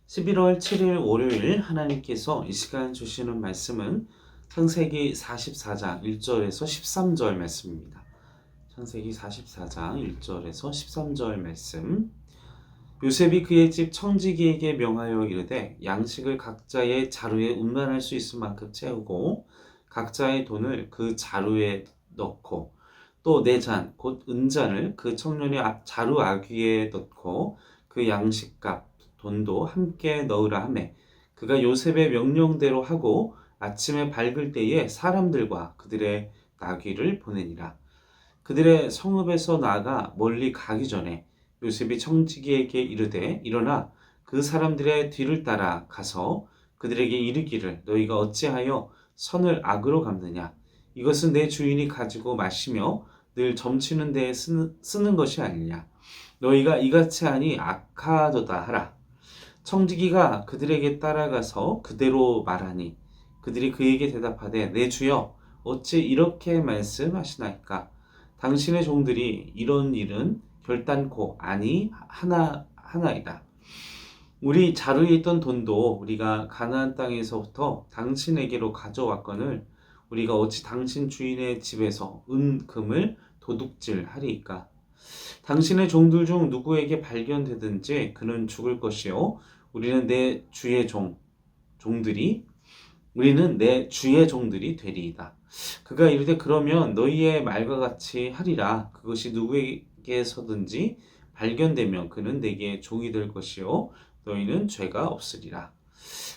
11월 7일 월요일 하나님께서 이 시간 주시는 말씀은 창세기 44장 1절에서 13절 말씀입니다. 창세기 44장 1절에서 13절 말씀. 요셉이 그의 집 청지기에게 명하여 이르되 양식을 각자의 자루에 운반할 수 있을 만큼 채우고 각자의 돈을 그 자루에 넣고 또 내 잔 곧 은잔을 그 청년의 자루 아귀에 넣고 그 양식값 돈도 함께 넣으라 하매 그가 요셉의 명령대로 하고 아침에 밝을 때에 사람들과 그들의 나귀를 보내니라. 그들의 성읍에서 나가 멀리 가기 전에 요셉이 청지기에게 이르되 일어나 그 사람들의 뒤를 따라 가서 그들에게 이르기를 너희가 어찌하여 선을 악으로 갚느냐. 이것은 내 주인이 가지고 마시며 늘 점치는 데에 쓰는 것이 아니냐. 너희가 이같이 하니 악하도다 하라. 청지기가 그들에게 따라가서 그대로 말하니 그들이 그에게 대답하되 내 주여 어찌 이렇게 말씀하시나이까. 당신의 종들이 이런 일은 결단코 아니 하나이다. 우리 자루에 있던 돈도 우리가 가나안 땅에서부터 당신에게로 가져왔거늘 우리가 어찌 당신 주인의 집에서 은금을 도둑질하리이까. 당신의 종들 중 누구에게 발견되든지 그는 죽을 것이요 우리는 내 주의 종들이 되리이다. 그가 이르되 그러면 너희의 말과 같이 하리라. 그것이 누구에게서든지 발견되면 그는 내게 종이 될 것이요 너희는 죄가 없으리라.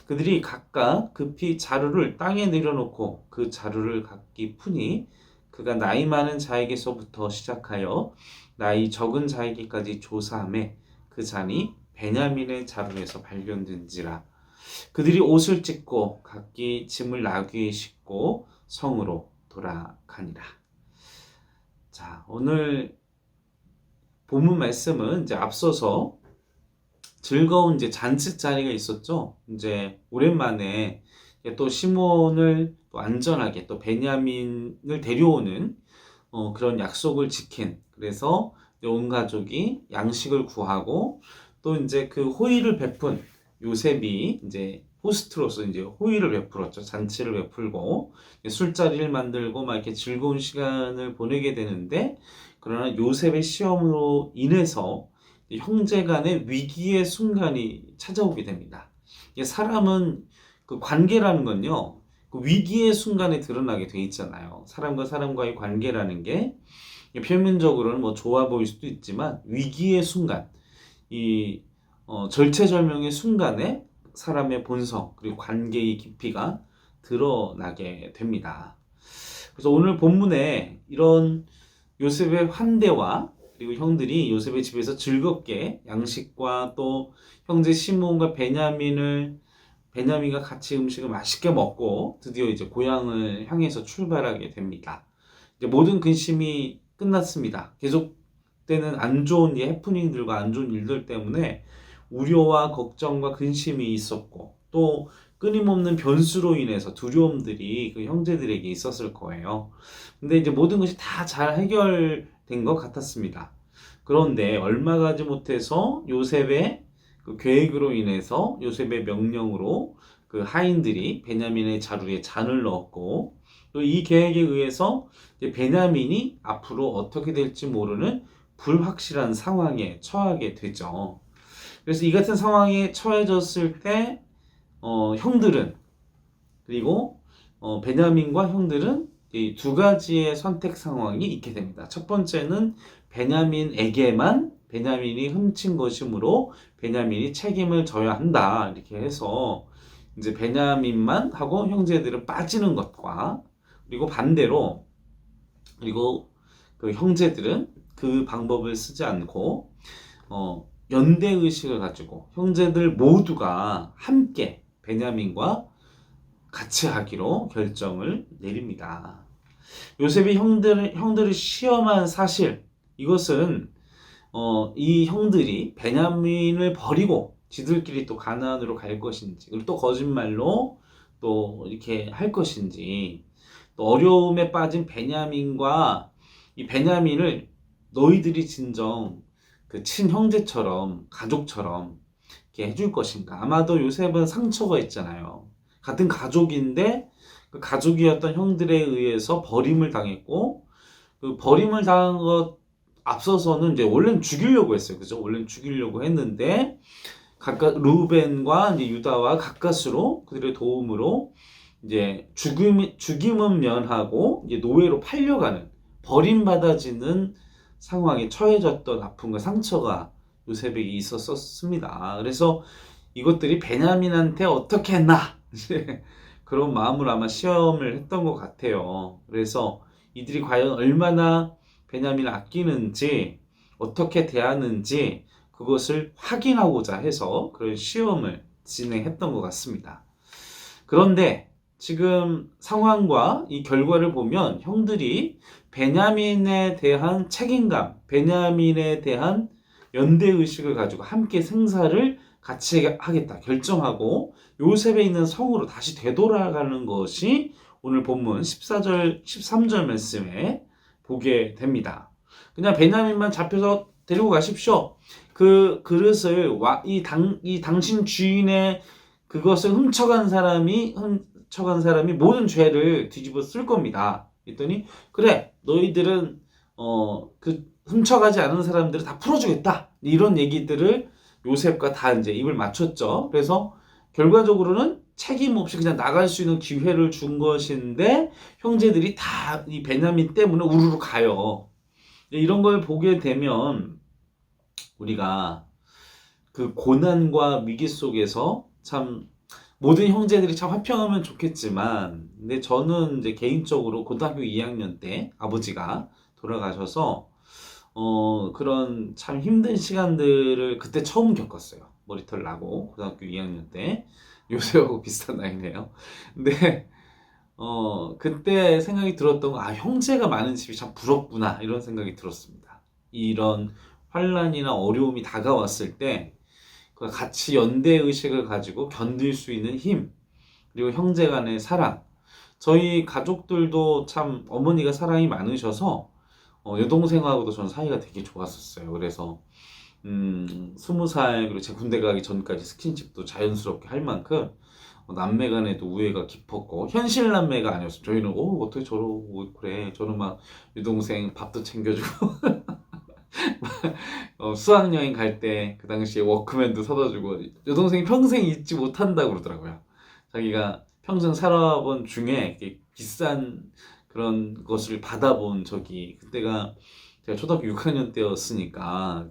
그들이 각각 급히 자루를 땅에 내려놓고 그 자루를 각기 푸니 그가 나이 많은 자에게서부터 시작하여 나이 적은 자에게까지 조사하매 그 잔이 베냐민의 자루에서 발견된지라. 그들이 옷을 찢고 각기 짐을 나귀에 싣고 성으로 돌아가니라. 자, 오늘 본문 말씀은 이제 앞서서 즐거운 이제 잔치 자리가 있었죠. 이제 오랜만에 또 시몬을 또 안전하게 또 베냐민을 데려오는 그런 약속을 지킨, 그래서 온 가족이 양식을 구하고 또 이제 그 호의를 베푼 요셉이 이제 호스트로서 이제 호의를 베풀었죠. 잔치를 베풀고 술자리를 만들고 막 이렇게 즐거운 시간을 보내게 되는데, 그러나 요셉의 시험으로 인해서 형제 간의 위기의 순간이 찾아오게 됩니다. 사람은 그 관계라는 건요, 그 위기의 순간에 드러나게 돼 있잖아요. 사람과 사람과의 관계라는 게 표면적으로는 뭐 좋아 보일 수도 있지만 위기의 순간, 이 절체절명의 순간에 사람의 본성 그리고 관계의 깊이가 드러나게 됩니다. 그래서 오늘 본문에 이런 요셉의 환대와 그리고 형들이 요셉의 집에서 즐겁게 양식과 또 형제 시몬과 베냐민과 같이 음식을 맛있게 먹고 드디어 이제 고향을 향해서 출발하게 됩니다. 이제 모든 근심이 끝났습니다. 계속되는 안 좋은 해프닝들과 안 좋은 일들 때문에 우려와 걱정과 근심이 있었고 또 끊임없는 변수로 인해서 두려움들이 그 형제들에게 있었을 거예요. 근데 이제 모든 것이 다 잘 해결된 것 같았습니다. 그런데 얼마 가지 못해서 요셉의 그 계획으로 인해서 요셉의 명령으로 그 하인들이 베냐민의 자루에 잔을 넣었고 또 이 계획에 의해서 베냐민이 앞으로 어떻게 될지 모르는 불확실한 상황에 처하게 되죠. 그래서 이 같은 상황에 처해졌을 때 형들은 그리고 베냐민과 형들은 이 두 가지의 선택 상황이 있게 됩니다. 첫 번째는 베냐민이 훔친 것이므로 베냐민이 책임을 져야 한다, 이렇게 해서 이제 베냐민만 하고 형제들은 빠지는 것과, 그리고 반대로 그리고 그 형제들은 그 방법을 쓰지 않고 연대 의식을 가지고 형제들 모두가 함께 베냐민과 같이 하기로 결정을 내립니다. 요셉이 형들을 시험한 사실, 이것은 이 형들이 베냐민을 버리고 지들끼리 또 가나안으로 갈 것인지, 그리고 또 거짓말로 또 이렇게 할 것인지, 또 어려움에 빠진 베냐민과 이 베냐민을 너희들이 진정 그 친형제처럼 가족처럼 이렇게 해줄 것인가? 아마도 요셉은 상처가 있잖아요. 같은 가족인데 그 가족이었던 형들에 의해서 버림을 당했고 그 버림을 당한 것 앞서서는 이제 원래는 죽이려고 했어요. 그죠? 원래는 죽이려고 했는데 각각 루벤과 이제 유다와 가까스로 그들의 도움으로 이제 죽임은 면하고 이제 노예로 팔려가는 버림받아지는 상황에 처해졌던 아픔과 상처가 요셉에게 있었습니다. 그래서 이것들이 베냐민한테 어떻게 했나 그런 마음으로 아마 시험을 했던 것 같아요. 그래서 이들이 과연 얼마나 베냐민을 아끼는지 어떻게 대하는지 그것을 확인하고자 해서 그런 시험을 진행했던 것 같습니다. 그런데 지금 상황과 이 결과를 보면 형들이 베냐민에 대한 책임감, 베냐민에 대한 연대의식을 가지고 함께 생사를 같이 하겠다 결정하고 요셉에 있는 성으로 다시 되돌아가는 것이 오늘 본문 14절, 13절 말씀에 보게 됩니다. 그냥 베냐민만 잡혀서 데리고 가십시오. 그 그릇을 이 당신 주인의 그것을 훔쳐간 사람이 모든 죄를 뒤집어 쓸 겁니다. 그랬더니 그래 너희들은 그 훔쳐가지 않은 사람들을 다 풀어주겠다. 이런 얘기들을 요셉과 다 이제 입을 맞췄죠. 그래서 결과적으로는 책임 없이 그냥 나갈 수 있는 기회를 준 것인데 형제들이 다 이 베냐민 때문에 우르르 가요. 이런 걸 보게 되면 우리가 그 고난과 위기 속에서 참 모든 형제들이 참 화평하면 좋겠지만 근데 저는 이제 개인적으로 고등학교 2학년 때 아버지가 돌아가셔서 그런 참 힘든 시간들을 그때 처음 겪었어요. 머리털 나고 고등학교 2학년 때 요새하고 비슷한 나이네요. 근데 그때 생각이 들었던 건 형제가 많은 집이 참 부럽구나 이런 생각이 들었습니다. 이런 환난이나 어려움이 다가왔을 때 같이 연대 의식을 가지고 견딜 수 있는 힘 그리고 형제 간의 사랑 저희 가족들도 참 어머니가 사랑이 많으셔서 여동생하고도 저는 사이가 되게 좋았었어요. 그래서 20살 그리고 제 군대 가기 전까지 스킨십도 자연스럽게 할 만큼 남매 간에도 우애가 깊었고 현실 남매가 아니었어요. 저희는 어떻게 저러고 그래. 저는 막 여동생 밥도 챙겨주고 수학여행 갈 때 그 당시에 워크맨도 사다 주고 여동생이 평생 잊지 못한다고 그러더라고요. 자기가 평생 살아본 중에 비싼 그런 것을 받아본 적이 그때가 제가 초등학교 6학년 때였으니까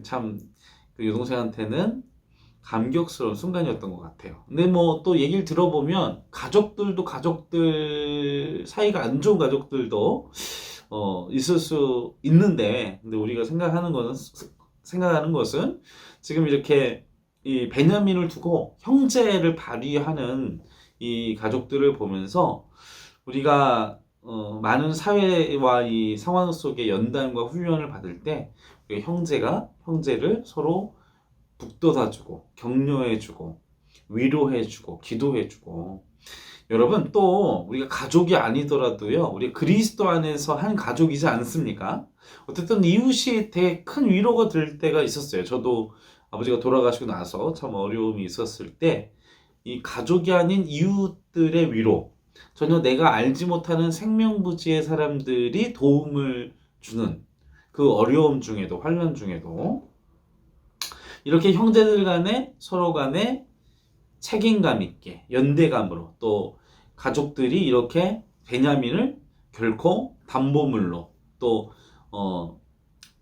참 그 여동생한테는 감격스러운 순간이었던 것 같아요. 근데 뭐 또 얘기를 들어보면 가족들도 가족들 사이가 안 좋은 가족들도 있을 수 있는데 근데 우리가 생각하는 것은 지금 이렇게 이 베냐민을 두고 형제를 발휘하는 이 가족들을 보면서 우리가 많은 사회와 이 상황 속에 연단과 훈련을 받을 때 우리가 형제가 형제를 서로 북돋아주고 격려해주고 위로해주고 기도해주고 여러분 또 우리가 가족이 아니더라도요 우리 그리스도 안에서 한 가족이지 않습니까? 어쨌든 이웃이 되게 큰 위로가 될 때가 있었어요. 저도 아버지가 돌아가시고 나서 참 어려움이 있었을 때 이 가족이 아닌 이웃들의 위로 전혀 내가 알지 못하는 생명부지의 사람들이 도움을 주는 그 어려움 중에도 환난 중에도 이렇게 형제들 간에 서로 간에 책임감 있게 연대감으로 또 가족들이 이렇게 베냐민을 결코 담보물로 또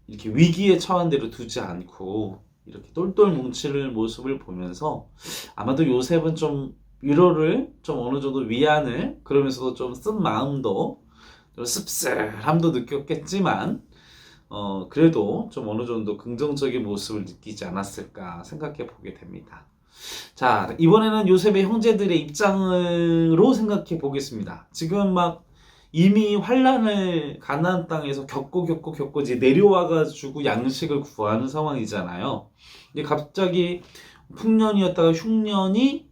이렇게 위기에 처한 대로 두지 않고 이렇게 똘똘 뭉치는 모습을 보면서 아마도 요셉은 좀 위로를 좀 어느 정도 위안을 그러면서도 좀 쓴 마음도 좀 씁쓸함도 느꼈겠지만 그래도 좀 어느 정도 긍정적인 모습을 느끼지 않았을까 생각해 보게 됩니다. 자, 이번에는 요셉의 형제들의 입장으로 생각해 보겠습니다. 지금 막 이미 환란을 가나안 땅에서 겪고 이제 내려와가지고 양식을 구하는 상황이잖아요. 이제 갑자기 풍년이었다가 흉년이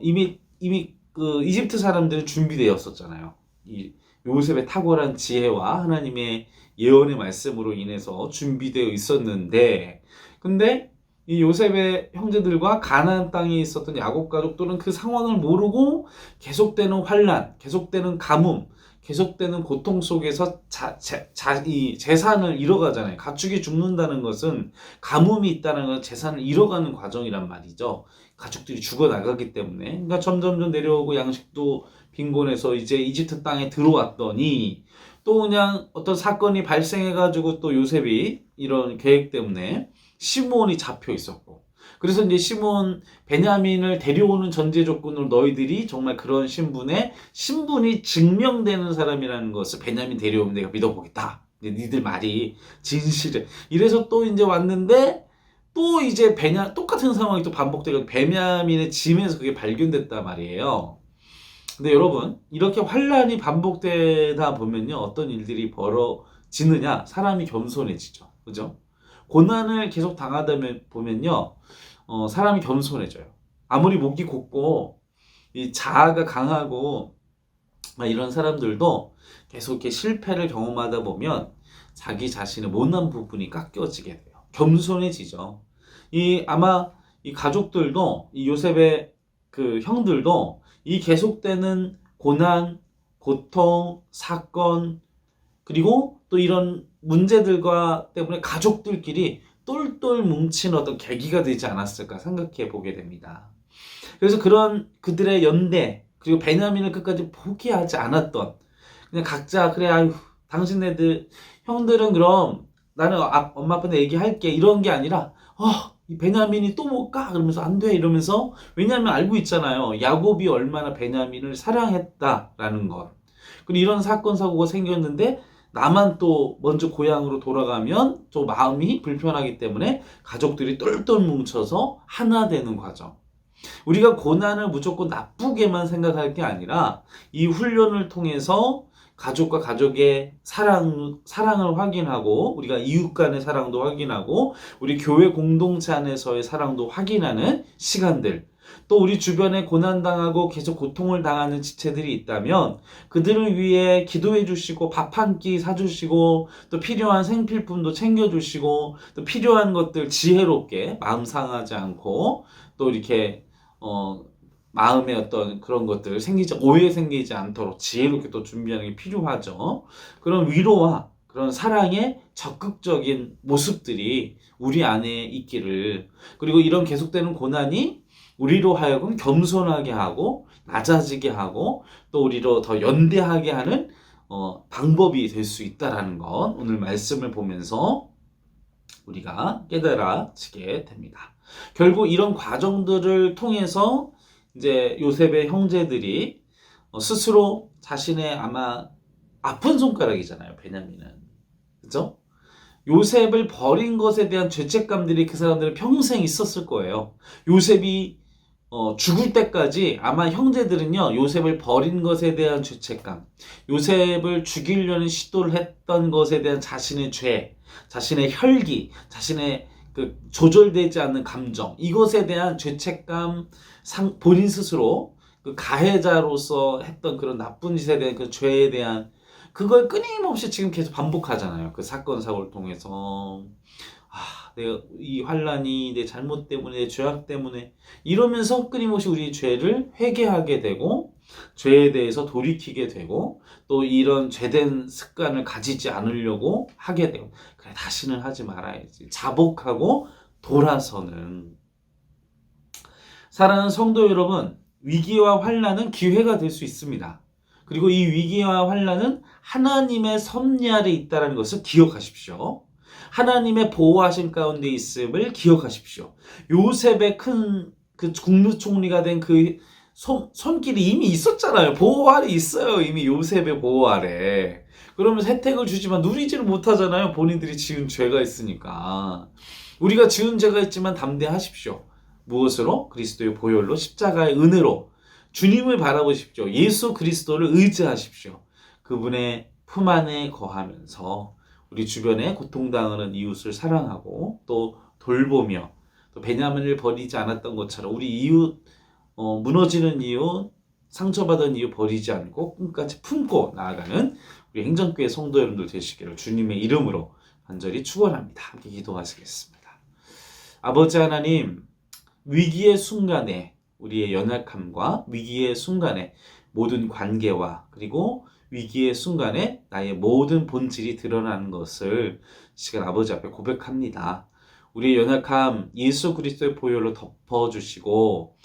이미 그 이집트 사람들은 준비되었었잖아요. 이 요셉의 탁월한 지혜와 하나님의 예언의 말씀으로 인해서 준비되어 있었는데 근데 이 요셉의 형제들과 가나안 땅에 있었던 야곱 가족들은 그 상황을 모르고 계속되는 환난, 계속되는 가뭄, 계속되는 고통 속에서 이 재산을 잃어가잖아요. 가축이 죽는다는 것은 가뭄이 있다는 건 재산을 잃어가는 과정이란 말이죠. 가축들이 죽어나가기 때문에. 그러니까 점점점 내려오고 양식도 빈곤해서 이제 이집트 땅에 들어왔더니 또 그냥 어떤 사건이 발생해가지고 또 요셉이 이런 계획 때문에 시므온이 잡혀 있었고, 그래서 이제 시므온 베냐민을 데려오는 전제 조건으로 너희들이 정말 그런 신분이 증명되는 사람이라는 것을 베냐민 데려오면 내가 믿어보겠다. 니들 말이 진실해. 이래서 또 이제 왔는데 또 이제 똑같은 상황이 또 반복되고 베냐민의 짐에서 그게 발견됐단 말이에요. 근데 여러분, 이렇게 환란이 반복되다 보면요, 어떤 일들이 벌어지느냐? 사람이 겸손해지죠. 그죠? 고난을 계속 당하다 보면요, 사람이 겸손해져요. 아무리 목이 곧고, 이 자아가 강하고, 이런 사람들도 계속 이렇게 실패를 경험하다 보면 자기 자신의 못난 부분이 깎여지게 돼요. 겸손해지죠. 아마 이 가족들도, 이 요셉의 그 형들도 이 계속되는 고난, 고통, 사건, 그리고 또 이런 문제들과 때문에 가족들끼리 똘똘 뭉친 어떤 계기가 되지 않았을까 생각해 보게 됩니다. 그래서 그런 그들의 연대, 그리고 베냐민을 끝까지 포기하지 않았던, 그냥 각자, 그래, 아유, 당신네들, 형들은 그럼 나는 엄마 아빠한테 얘기할게, 이런 게 아니라, 이 베냐민이 또 못 가? 그러면서 안 돼, 이러면서, 왜냐하면 알고 있잖아요. 야곱이 얼마나 베냐민을 사랑했다라는 것. 그리고 이런 사건, 사고가 생겼는데, 나만 또 먼저 고향으로 돌아가면 또 마음이 불편하기 때문에 가족들이 똘똘 뭉쳐서 하나 되는 과정. 우리가 고난을 무조건 나쁘게만 생각할 게 아니라 이 훈련을 통해서 가족과 가족의 사랑을 확인하고, 우리가 이웃 간의 사랑도 확인하고, 우리 교회 공동체 안에서의 사랑도 확인하는 시간들, 또 우리 주변에 고난당하고 계속 고통을 당하는 지체들이 있다면 그들을 위해 기도해 주시고 밥 한 끼 사주시고 또 필요한 생필품도 챙겨주시고 또 필요한 것들 지혜롭게 마음 상하지 않고 또 이렇게 마음의 어떤 그런 것들 오해 생기지 않도록 지혜롭게 또 준비하는 게 필요하죠. 그런 위로와 그런 사랑의 적극적인 모습들이 우리 안에 있기를, 그리고 이런 계속되는 고난이 우리로 하여금 겸손하게 하고 낮아지게 하고 또 우리로 더 연대하게 하는 방법이 될 수 있다라는 것, 오늘 말씀을 보면서 우리가 깨달아지게 됩니다. 결국 이런 과정들을 통해서 이제 요셉의 형제들이 스스로 자신의 아마 아픈 손가락이잖아요, 베냐민은. 그죠? 요셉을 버린 것에 대한 죄책감들이 그 사람들은 평생 있었을 거예요. 요셉이 죽을 때까지 아마 형제들은요, 요셉을 버린 것에 대한 죄책감, 요셉을 죽이려는 시도를 했던 것에 대한 자신의 죄, 자신의 혈기, 자신의 그 조절되지 않는 감정, 이것에 대한 죄책감, 본인 스스로 그 가해자로서 했던 그런 나쁜 짓에 대한 그 죄에 대한 그걸 끊임없이 지금 계속 반복하잖아요. 그 사건 사고를 통해서. 내가 이 환란이 내 잘못 때문에, 내 죄악 때문에 이러면서 끊임없이 우리 죄를 회개하게 되고 죄에 대해서 돌이키게 되고 또 이런 죄된 습관을 가지지 않으려고 하게 되고, 그래 다시는 하지 말아야지, 자복하고 돌아서는. 사랑하는 성도 여러분, 위기와 환란은 기회가 될 수 있습니다. 그리고 이 위기와 환란은 하나님의 섭리 아래 있다는 것을 기억하십시오. 하나님의 보호하심 가운데 있음을 기억하십시오. 요셉의 큰 그 국무총리가 된 그 손길이 이미 있었잖아요. 보호 아래 있어요. 이미 요셉의 보호 아래. 그러면서 혜택을 주지만 누리지를 못하잖아요. 본인들이 지은 죄가 있으니까. 우리가 지은 죄가 있지만 담대하십시오. 무엇으로? 그리스도의 보혈로, 십자가의 은혜로 주님을 바라보십시오. 예수 그리스도를 의지하십시오. 그분의 품 안에 거하면서 우리 주변에 고통당하는 이웃을 사랑하고 또 돌보며, 또 베냐민을 버리지 않았던 것처럼 우리 이웃, 무너지는 이웃, 상처받은 이웃 버리지 않고 끝까지 품고 나아가는 우리 행정교회 성도 여러분들 되시기를 주님의 이름으로 간절히 축원합니다. 함께 기도하시겠습니다. 아버지 하나님, 위기의 순간에 우리의 연약함과 위기의 순간에 모든 관계와 그리고 위기의 순간에 나의 모든 본질이 드러나는 것을 시간 아버지 앞에 고백합니다. 우리의 연약함 예수 그리스도의 보혈로 덮어주시고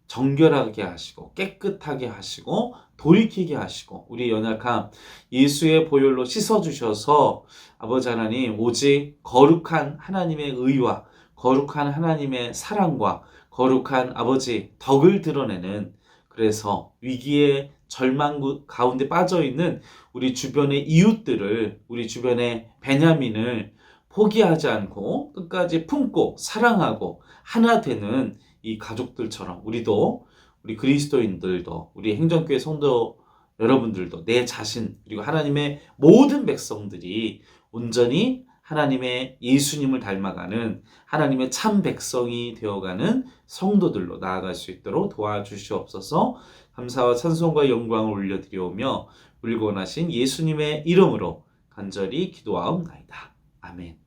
정결하게 하시고 깨끗하게 하시고 돌이키게 하시고 우리 연약함 예수의 보혈로 씻어주셔서 아버지 하나님 오직 거룩한 하나님의 의와 거룩한 하나님의 사랑과 거룩한 아버지 덕을 드러내는 그래서 위기의 절망 가운데 빠져있는 우리 주변의 이웃들을 우리 주변의 베냐민을 포기하지 않고 끝까지 품고 사랑하고 하나 되는 이 가족들처럼 우리도 우리 그리스도인들도 우리 행정교회 성도 여러분들도 내 자신 그리고 하나님의 모든 백성들이 온전히 하나님의 예수님을 닮아가는 하나님의 참 백성이 되어가는 성도들로 나아갈 수 있도록 도와주시옵소서. 감사와 찬송과 영광을 올려드리오며 우리 구원하신 예수님의 이름으로 간절히 기도하옵나이다. 아멘.